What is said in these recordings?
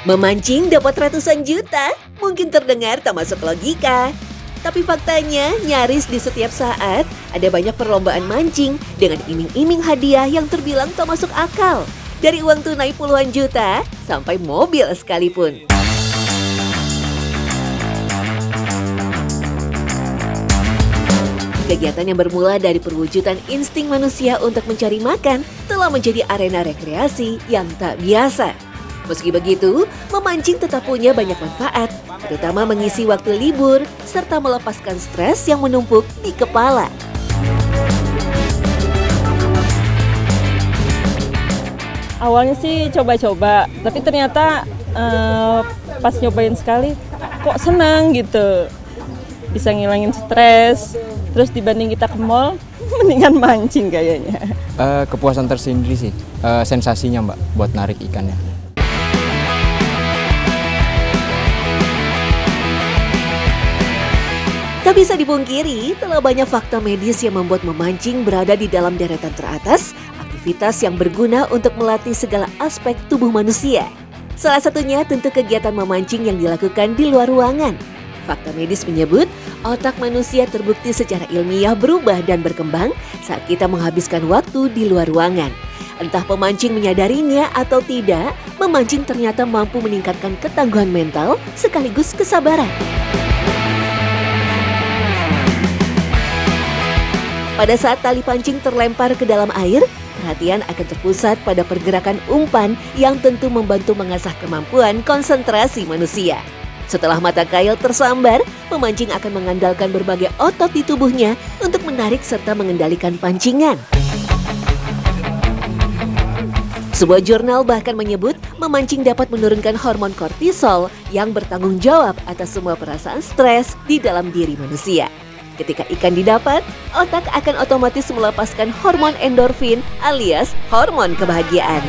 Memancing dapat ratusan juta, mungkin terdengar tak masuk logika. Tapi faktanya, nyaris di setiap saat ada banyak perlombaan mancing dengan iming-iming hadiah yang terbilang tak masuk akal. Dari uang tunai puluhan juta sampai mobil sekalipun. Kegiatan yang bermula dari perwujudan insting manusia untuk mencari makan telah menjadi arena rekreasi yang tak biasa. Meski begitu, memancing tetap punya banyak manfaat, terutama mengisi waktu libur serta melepaskan stres yang menumpuk di kepala. Awalnya sih coba-coba, tapi ternyata pas nyobain sekali kok senang gitu. Bisa ngilangin stres, terus dibanding kita ke mall, mendingan mancing kayaknya. Kepuasan tersendiri sih, sensasinya Mbak, buat narik ikannya. Tak bisa dipungkiri, telah banyak fakta medis yang membuat memancing berada di dalam deretan teratas, aktivitas yang berguna untuk melatih segala aspek tubuh manusia. Salah satunya tentu kegiatan memancing yang dilakukan di luar ruangan. Fakta medis menyebut, otak manusia terbukti secara ilmiah berubah dan berkembang saat kita menghabiskan waktu di luar ruangan. Entah pemancing menyadarinya atau tidak, memancing ternyata mampu meningkatkan ketangguhan mental sekaligus kesabaran. Pada saat tali pancing terlempar ke dalam air, perhatian akan terpusat pada pergerakan umpan yang tentu membantu mengasah kemampuan konsentrasi manusia. Setelah mata kail tersambar, pemancing akan mengandalkan berbagai otot di tubuhnya untuk menarik serta mengendalikan pancingan. Sebuah jurnal bahkan menyebut memancing dapat menurunkan hormon kortisol yang bertanggung jawab atas semua perasaan stres di dalam diri manusia. Ketika ikan didapat, otak akan otomatis melepaskan hormon endorfin alias hormon kebahagiaan.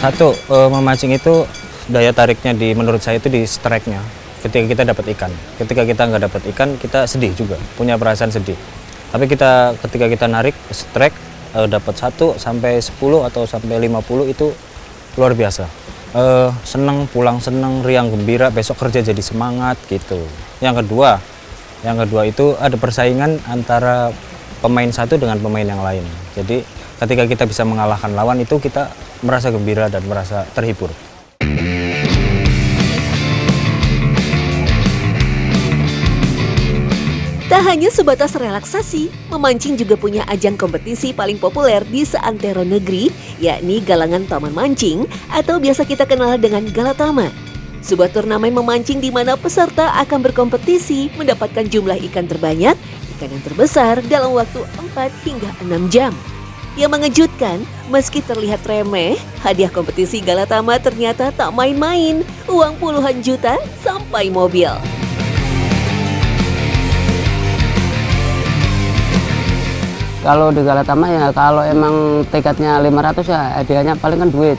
Satu, memancing itu daya tariknya menurut saya itu di strike-nya. Ketika kita dapat ikan, ketika kita nggak dapat ikan, kita sedih juga, punya perasaan sedih. Tapi ketika kita narik strike, dapat 1 sampai 10 atau sampai 50 itu luar biasa. Seneng, pulang seneng, riang gembira, besok kerja jadi semangat gitu. Yang kedua itu ada persaingan antara pemain satu dengan pemain yang lain. Jadi ketika kita bisa mengalahkan lawan itu kita merasa gembira dan merasa terhibur. Tak hanya sebatas relaksasi, memancing juga punya ajang kompetisi paling populer di seantero negeri, yakni Galangan Taman Mancing atau biasa kita kenal dengan Galatama. Sebuah turnamen memancing di mana peserta akan berkompetisi mendapatkan jumlah ikan terbanyak, ikan yang terbesar dalam waktu 4 hingga 6 jam. Yang mengejutkan, meski terlihat remeh, hadiah kompetisi Galatama ternyata tak main-main, uang puluhan juta sampai mobil. Kalau di Galatama ya kalau emang tiketnya 500 ya hadiahnya paling kan duit.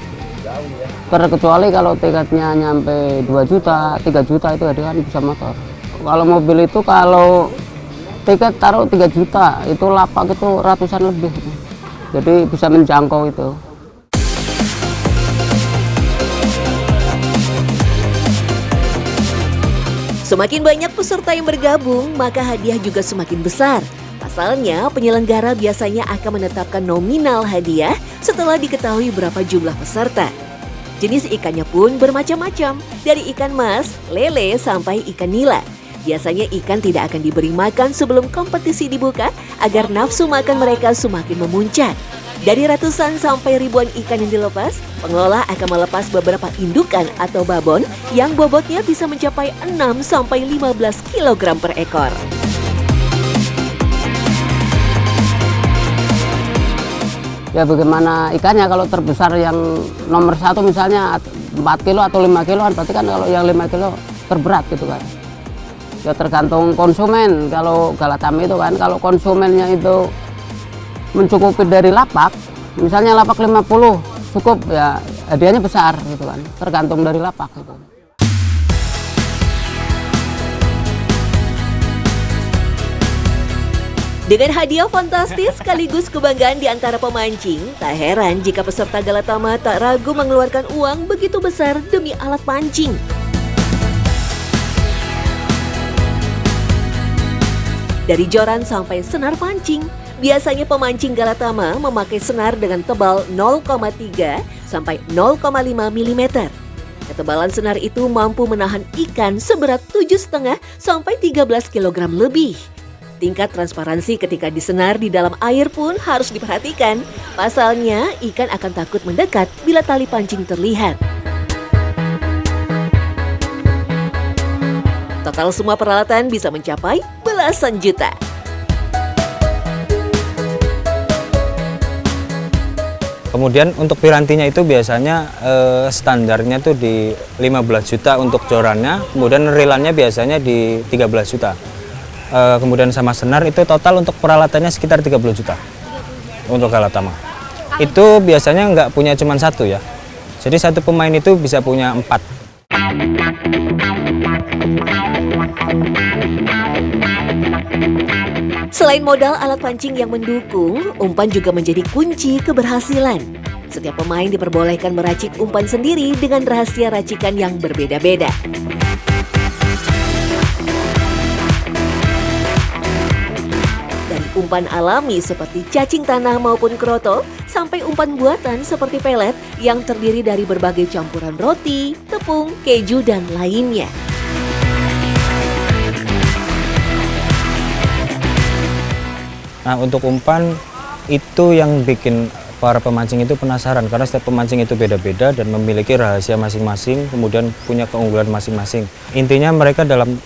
Terkecuali kalau tiketnya nyampe 2 juta, 3 juta itu hadiah kan bisa motor. Kalau mobil itu kalau tiket taruh 3 juta, itu lapak itu ratusan lebih. Jadi bisa menjangkau itu. Semakin banyak peserta yang bergabung, maka hadiah juga semakin besar. Pasalnya, penyelenggara biasanya akan menetapkan nominal hadiah setelah diketahui berapa jumlah peserta. Jenis ikannya pun bermacam-macam, dari ikan mas, lele, sampai ikan nila. Biasanya ikan tidak akan diberi makan sebelum kompetisi dibuka agar nafsu makan mereka semakin memuncak. Dari ratusan sampai ribuan ikan yang dilepas, pengelola akan melepas beberapa indukan atau babon yang bobotnya bisa mencapai 6 sampai 15 kg per ekor. Ya bagaimana ikannya, kalau terbesar yang nomor 1 misalnya 4 kilo atau 5 kiloan, berarti kan kalau yang 5 kilo terberat gitu kan. Ya tergantung konsumen, kalau Galatama itu kan, kalau konsumennya itu mencukupi dari lapak, misalnya lapak 50 cukup ya hadiahnya besar gitu kan, tergantung dari lapak gitu. Dengan hadiah fantastis sekaligus kebanggaan di antara pemancing, tak heran jika peserta Galatama tak ragu mengeluarkan uang begitu besar demi alat pancing. Dari joran sampai senar pancing, biasanya pemancing Galatama memakai senar dengan tebal 0,3 sampai 0,5 mm. Ketebalan senar itu mampu menahan ikan seberat 7,5 sampai 13 kg lebih. Tingkat transparansi ketika disenar di dalam air pun harus diperhatikan. Pasalnya, ikan akan takut mendekat bila tali pancing terlihat. Total semua peralatan bisa mencapai belasan juta. Kemudian untuk pirantinya itu biasanya standarnya tuh di 15 juta untuk jorannya, kemudian reelannya biasanya di 13 juta. Kemudian sama senar itu total untuk peralatannya sekitar 30 juta untuk Galatama. Itu biasanya nggak punya cuma satu ya. Jadi satu pemain itu bisa punya 4. Selain modal alat pancing yang mendukung, umpan juga menjadi kunci keberhasilan. Setiap pemain diperbolehkan meracik umpan sendiri dengan rahasia racikan yang berbeda-beda. Dari umpan alami seperti cacing tanah maupun kroto, sampai umpan buatan seperti pelet yang terdiri dari berbagai campuran roti, tepung, keju, dan lainnya. Nah, untuk umpan itu yang bikin para pemancing itu penasaran karena setiap pemancing itu beda-beda dan memiliki rahasia masing-masing, kemudian punya keunggulan masing-masing. Intinya mereka dalam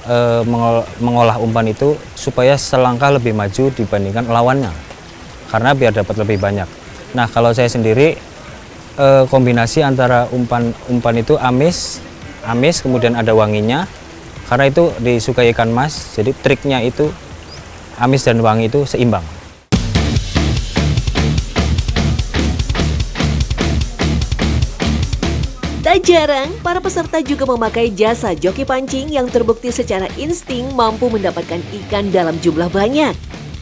mengolah umpan itu supaya selangkah lebih maju dibandingkan lawannya, karena biar dapat lebih banyak. Nah, kalau saya sendiri kombinasi antara umpan itu amis, kemudian ada wanginya, karena itu disukai ikan mas. Jadi triknya itu amis dan wangi itu seimbang. Tak jarang, para peserta juga memakai jasa joki pancing yang terbukti secara insting mampu mendapatkan ikan dalam jumlah banyak.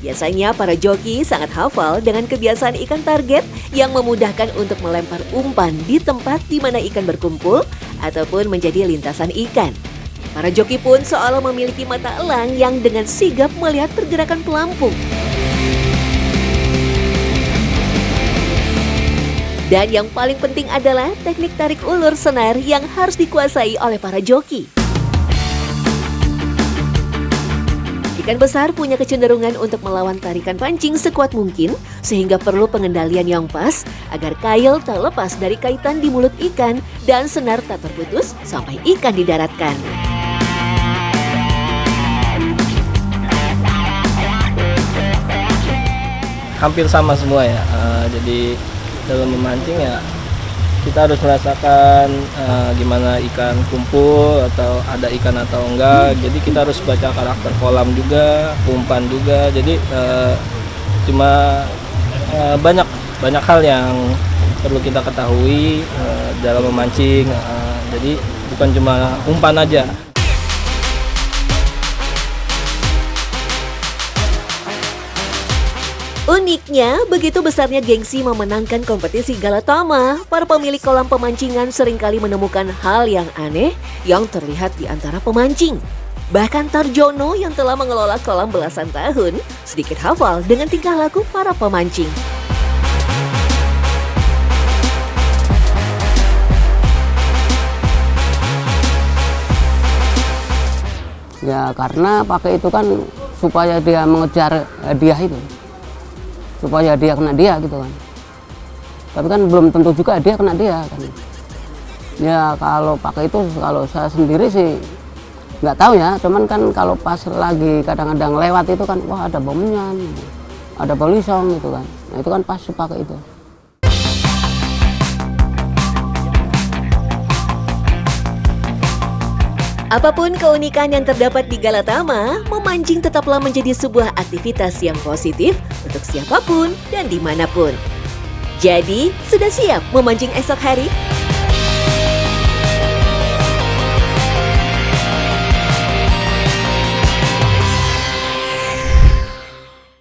Biasanya para joki sangat hafal dengan kebiasaan ikan target yang memudahkan untuk melempar umpan di tempat di mana ikan berkumpul ataupun menjadi lintasan ikan. Para joki pun seolah memiliki mata elang yang dengan sigap melihat pergerakan pelampung. Dan yang paling penting adalah teknik tarik ulur senar yang harus dikuasai oleh para joki. Ikan besar punya kecenderungan untuk melawan tarikan pancing sekuat mungkin, sehingga perlu pengendalian yang pas agar kail tak lepas dari kaitan di mulut ikan dan senar tak terputus sampai ikan didaratkan. Hampir sama semua ya, jadi dalam memancing ya kita harus merasakan gimana ikan kumpul atau ada ikan atau enggak. Jadi kita harus baca karakter kolam juga, umpan juga. Jadi cuma banyak hal yang perlu kita ketahui dalam memancing. Jadi bukan cuma umpan aja. Uniknya, begitu besarnya gengsi memenangkan kompetisi Galatama, para pemilik kolam pemancingan seringkali menemukan hal yang aneh yang terlihat di antara pemancing. Bahkan Tarjono yang telah mengelola kolam belasan tahun, sedikit hafal dengan tingkah laku para pemancing. Ya karena pakai itu kan supaya dia mengejar hadiah itu. Supaya dia kena dia gitu kan. Tapi kan belum tentu juga dia kena dia kan. Ya kalau pakai itu, kalau saya sendiri sih nggak tahu ya, cuman kan kalau pas lagi kadang-kadang lewat itu kan, wah ada bomenyan, ada bolisong gitu kan. Nah itu kan pas pakai itu. Apapun keunikan yang terdapat di Galatama, memancing tetaplah menjadi sebuah aktivitas yang positif untuk siapapun dan dimanapun. Jadi, sudah siap memancing esok hari?